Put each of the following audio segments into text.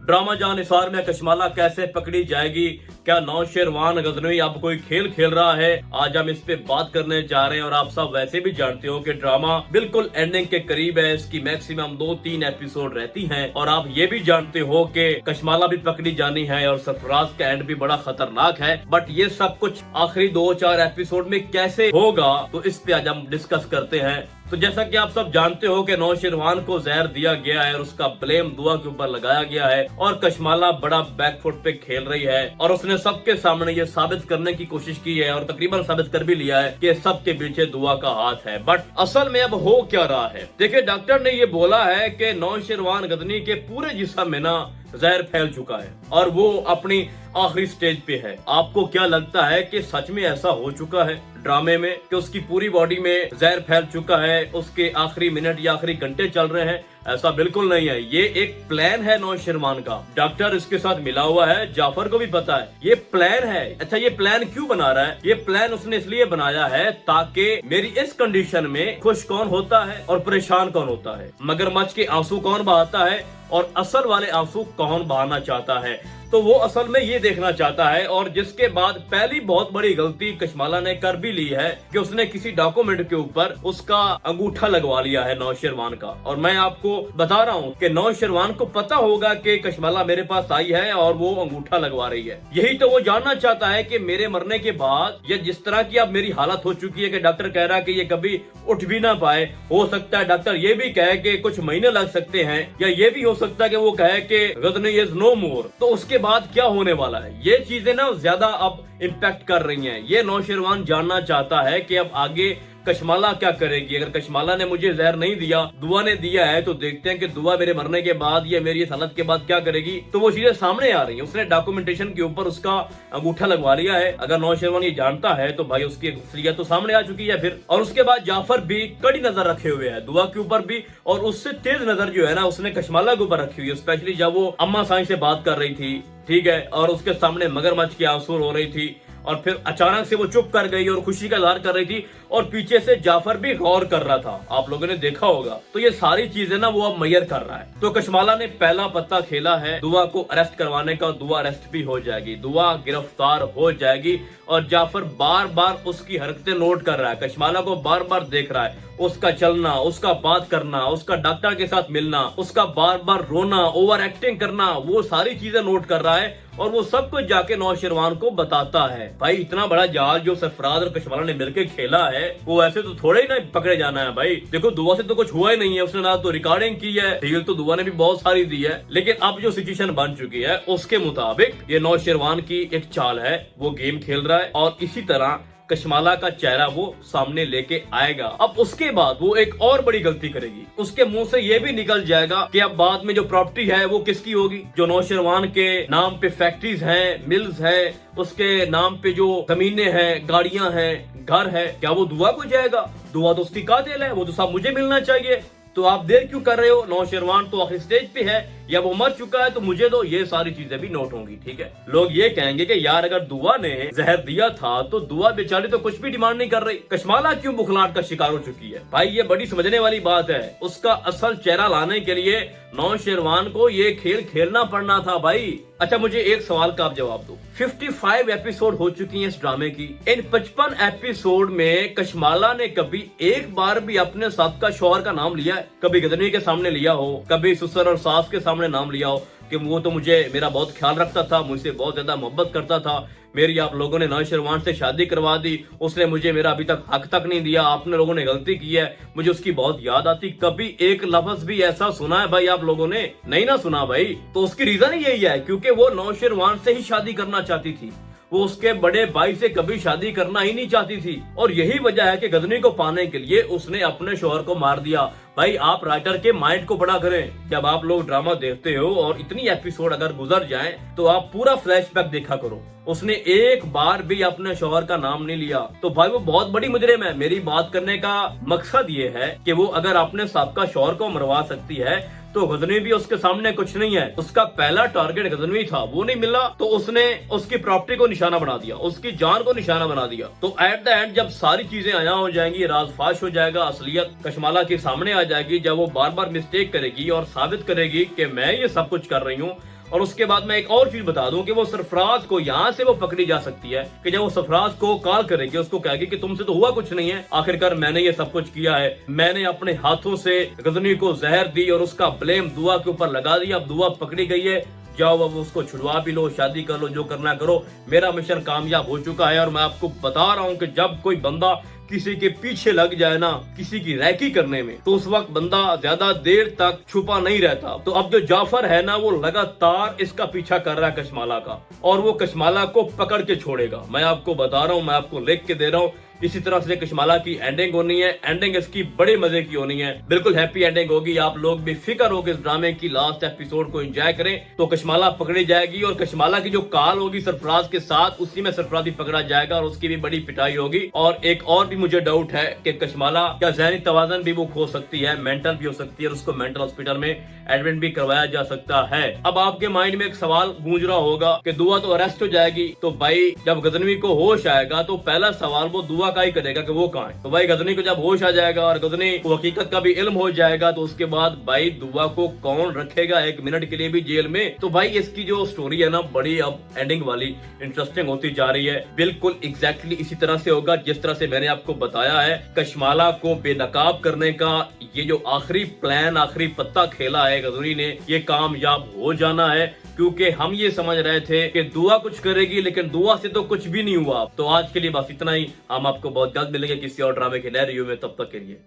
Drama जान निसार में कशमाला कैसे पकड़ी जाएगी? क्या नौशेरवान गजनवी अब कोई खेल खेल रहा है? आज हम इस पे बात करने जा रहे हैं। और आप सब वैसे भी जानते हो कि ड्रामा बिल्कुल एंडिंग के करीब है। इसकी मैक्सिमम 2-3 एपिसोड रहती हैं। और आप ये भी जानते हो कि कशमाला भी पकड़ी जानी है और सरफराज का एंड भी बड़ा खतरनाक है। बट ये सब कुछ आखिरी 2-4 एपिसोड में कैसे होगा, तो इस पे आज हम डिस्कस करते हैं। तो जैसा कि आप सब जानते हो कि नौशेरवान को जहर दिया गया है और उसका ब्लेम दुआ के ऊपर लगाया गया है। और कशमाला बड़ा बैकफुट पे खेल रही है और उसने सबके सामने ये साबित करने की कोशिश की है और तकरीबन साबित कर भी लिया है कि सबके पीछे दुआ का हाथ है। बट असल में अब हो क्या रहा है? देखिए, डॉक्टर ने ये बोला है कि नौशेरवान गजनी के पूरे जिस्म में ना जहर फैल चुका है और वो अपनी आखिरी स्टेज पे है। आपको क्या लगता है कि सच में ऐसा हो चुका है ड्रामे में कि उसकी पूरी बॉडी में जहर फैल चुका है, उसके आखिरी मिनट या आखिरी घंटे चल रहे हैं? ऐसा बिल्कुल नहीं है। ये एक प्लान है नौशेरवान का। डॉक्टर इसके साथ मिला हुआ है, जाफर को भी पता है ये प्लान है। अच्छा, ये प्लान क्यों बना रहा है? ये प्लान उसने इसलिए बनाया है ताकि मेरी इस कंडीशन में खुश कौन होता है और परेशान कौन होता है, मगरमच्छ के आंसू कौन बहाता है और असल वाले आंसू कौन बहाना चाहता है। तो वो असल में ये देखना चाहता है। और जिसके बाद पहली बहुत बड़ी गलती कशमाला ने कर भी ली है कि उसने किसी डॉक्यूमेंट के ऊपर उसका अंगूठा लगवा लिया है नौशेरवान का। और मैं आपको बता रहा हूँ कि नौशेरवान को पता होगा कि कशमाला मेरे पास आई है और वो अंगूठा लगवा रही है। यही तो वो जानना चाहता है कि मेरे मरने के बाद या जिस तरह की अब मेरी हालत हो चुकी है कि डॉक्टर कह रहा है कि ये कभी उठ भी ना पाए, हो सकता है डॉक्टर ये भी कहे कि कुछ महीने लग सकते हैं, या ये भी हो सकता है कि वो कहे कि गजनी इज नो मोर। तो उसके बाद क्या होने वाला है? ये चीजें ना ज्यादा अब इम्पैक्ट कर रही हैं। ये नौशेरवान जानना चाहता है कि अब आगे कशमाला क्या करेगी। अगर कशमाला ने मुझे जहर नहीं दिया, दुआ ने दिया है, तो देखते हैं कि दुआ मेरे मरने के बाद या मेरी इस हालत के बाद क्या करेगी। तो वो चीजें सामने आ रही हैं। उसने डॉक्यूमेंटेशन के ऊपर उसका अंगूठा लगवा लिया है। अगर नौशेरवान ये जानता है तो भाई उसकी असलियत तो सामने आ चुकी है फिर। और उसके बाद जाफर भी कड़ी नजर रखे हुए है दुआ के ऊपर भी, और उससे तेज नजर जो है ना उसने कशमाला के ऊपर रखी हुई है। स्पेशली जब वो अम्मा साईं से बात कर रही थी, ठीक है, और उसके सामने मगरमच्छ की आंसू हो रही थी और फिर अचानक से वो चुप कर गई और खुशी का इजहार कर रही थी और पीछे से जाफर भी गौर कर रहा था। आप लोगों ने देखा होगा। तो ये सारी चीजें ना वो अब मैयर कर रहा है। तो कशमाला ने पहला पत्ता खेला है दुआ को अरेस्ट करवाने का। दुआ अरेस्ट भी हो जाएगी, दुआ गिरफ्तार हो जाएगी। और जाफर बार बार उसकी हरकतें नोट कर रहा है, कशमाला को बार बार देख रहा है, उसका चलना, उसका बात करना, उसका डॉक्टर के साथ मिलना, उसका बार बार रोना, ओवर एक्टिंग करना, वो सारी चीजें नोट कर रहा है। और वो सब कुछ जाके नौशेरवान को बताता है। भाई इतना बड़ा जाल जो सरफराज और कशमाला ने मिलकर खेला है, वो ऐसे तो थोड़े ही ना पकड़े जाना है भाई। देखो, दुआ से तो कुछ हुआ ही नहीं है। उसने ना तो रिकॉर्डिंग की है, डील तो दुआ ने भी बहुत सारी दी है, लेकिन अब जो सिचुएशन बन चुकी है उसके मुताबिक ये नौशेरवान की एक चाल है, वो गेम खेल रहा है और इसी तरह कशमाला का चेहरा वो सामने लेके आएगा। अब उसके बाद वो एक और बड़ी गलती करेगी। उसके मुंह से ये भी निकल जाएगा कि अब बाद में जो प्रॉपर्टी है वो किसकी होगी। जो नौशेरवान के नाम पे फैक्ट्रीज हैं, मिल्स है, उसके नाम पे जो जमीनें हैं, गाड़ियां हैं, घर है, क्या वो दुआ को जाएगा? दुआ तो उसकी कातिल है, वो तो सब मुझे मिलना चाहिए। तो आप देर क्यों कर रहे हो? नौशेरवान तो आखिरी स्टेज पे है या वो मर चुका है, तो मुझे दो, ये सारी चीजें भी नोट होंगी, ठीक है। लोग ये कहेंगे कि यार अगर दुआ ने जहर दिया था तो दुआ बेचारी तो कुछ भी डिमांड नहीं कर रही, कशमाला क्यों बुखलाहट का शिकार हो चुकी है? भाई ये बड़ी समझने वाली बात है। उसका असल चेहरा लाने के लिए नौशेरवान को ये खेल खेलना पड़ना था भाई। अच्छा, मुझे एक सवाल का आप जवाब दो। 55 एपिसोड हो चुकी हैं इस ड्रामे की। इन 55 एपिसोड में कशमाला ने कभी एक बार भी अपने साथ का शौहर का नाम लिया है? कभी गजनी के सामने लिया हो, कभी ससुर और सास के सामने नाम लिया हो कि वो तो मुझे मेरा बहुत ख्याल रखता था, मुझसे बहुत ज्यादा मोहब्बत करता था, मेरी आप लोगों ने नौशेरवान से शादी करवा दी, उसने मुझे मेरा अभी तक हक तक नहीं दिया, आपने लोगों ने गलती की है, मुझे उसकी बहुत याद आती। कभी एक लफ्ज भी ऐसा सुना है भाई आप लोगों ने? नहीं ना सुना भाई। तो उसकी रीजन ही यही है, क्योंकि वो नौशेरवान से ही शादी करना चाहती थी। वो उसके बड़े भाई से कभी शादी करना ही नहीं चाहती थी। और यही वजह है कि गजनी को पाने के लिए उसने अपने शौहर को मार दिया। भाई आप राइटर के माइंड को बड़ा करें। जब आप लोग ड्रामा देखते हो और इतनी एपिसोड अगर गुजर जाए तो आप पूरा फ्लैशबैक देखा करो। उसने एक बार भी अपने शौहर का नाम नहीं लिया। तो भाई वो बहुत बड़ी मुजरिम है। मेरी बात करने का मकसद ये है कि वो अगर अपने साबका शौहर को मरवा सकती है तो गजनवी भी उसके सामने कुछ नहीं है। उसका पहला टारगेट गजनवी था, वो नहीं मिला तो उसने उसकी प्रॉपर्टी को निशाना बना दिया, उसकी जान को निशाना बना दिया। तो एट द एंड जब सारी चीजें आया हो जाएंगी, राज फाश हो जाएगा, असलियत कशमाला के सामने आ जाएगी, जब वो बार बार मिस्टेक करेगी और साबित करेगी कि मैं ये सब कुछ कर रही हूँ और उसके बाद मैं एक और चीज बता दूं कि वो सरफराज को यहाँ से वो पकड़ी जा सकती है कि जब वो सरफराज को कॉल करेगी, उसको कहेगी कि तुमसे तो हुआ कुछ नहीं है, आखिरकार मैंने ये सब कुछ किया है, मैंने अपने हाथों से गजनी को जहर दी और उसका ब्लेम दुआ के ऊपर लगा दिया, अब दुआ पकड़ी गई है, जाओ अब उसको छुड़वा भी लो, शादी कर लो, जो करना करो, मेरा मिशन कामयाब हो चुका है। और मैं आपको बता रहा हूँ कि जब कोई बंदा किसी के पीछे लग जाए ना, किसी की रैकी करने में, तो उस वक्त बंदा ज्यादा देर तक छुपा नहीं रहता। तो अब जो जाफर है ना, वो लगातार इसका पीछा कर रहा है कशमाला का, और वो कशमाला को पकड़ के छोड़ेगा। मैं आपको बता रहा हूँ, मैं आपको लिख के दे रहा हूँ, इसी तरह से कशमाला की एंडिंग होनी है। एंडिंग इसकी बड़े मजे की होनी है, बिल्कुल हैप्पी एंडिंग होगी। आप लोग बेफिक्र हो इस ड्रामे की लास्ट एपिसोड को एंजॉय करें। तो कशमाला पकड़ी जाएगी और कशमाला की जो काल होगी सरफराज के साथ, उसी में सरफराज भी पकड़ा जाएगा और उसकी भी बड़ी पिटाई होगी। और एक और भी मुझे डाउट है कि कशमाला क्या ज़हनी तवाज़ुन भी वो खो सकती है, मेंटल भी हो सकती है, और उसको मेंटल हॉस्पिटल में एडमिट भी करवाया जा सकता है। अब आपके माइंड में एक सवाल गूंज रहा होगा कि दुआ तो अरेस्ट हो जाएगी, तो भाई जब गजनवी को होश आएगा तो पहला सवाल वो दुआ का ही करेगा कि वो कहाँ है। तो भाई गजनी को जब होश आ जाएगा और गजनी को हकीकत का भी इल्म हो जाएगा, तो उसके बाद भाई दुआ को कौन रखेगा एक मिनट के लिए भी जेल में। तो भाई इसकी जो स्टोरी है ना, बड़ी अब एंडिंग वाली इंटरेस्टिंग होती जा रही है। बिल्कुल एग्जैक्टली इसी तरह से होगा जिस तरह से मैंने आपको बताया है। कशमाला को बेनकाब करने का ये जो आखिरी प्लान, आखिरी पत्ता खेला है गजनी ने, ये कामयाब हो जाना है, क्योंकि हम ये समझ रहे थे कि दुआ कुछ करेगी, लेकिन दुआ से तो कुछ भी नहीं हुआ। तो आज के लिए बस इतना ही। हम आपको बहुत जल्द मिलेंगे किसी और ड्रामे के नए रिव्यू में। तब तक के लिए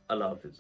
अल्लाह हाफिज।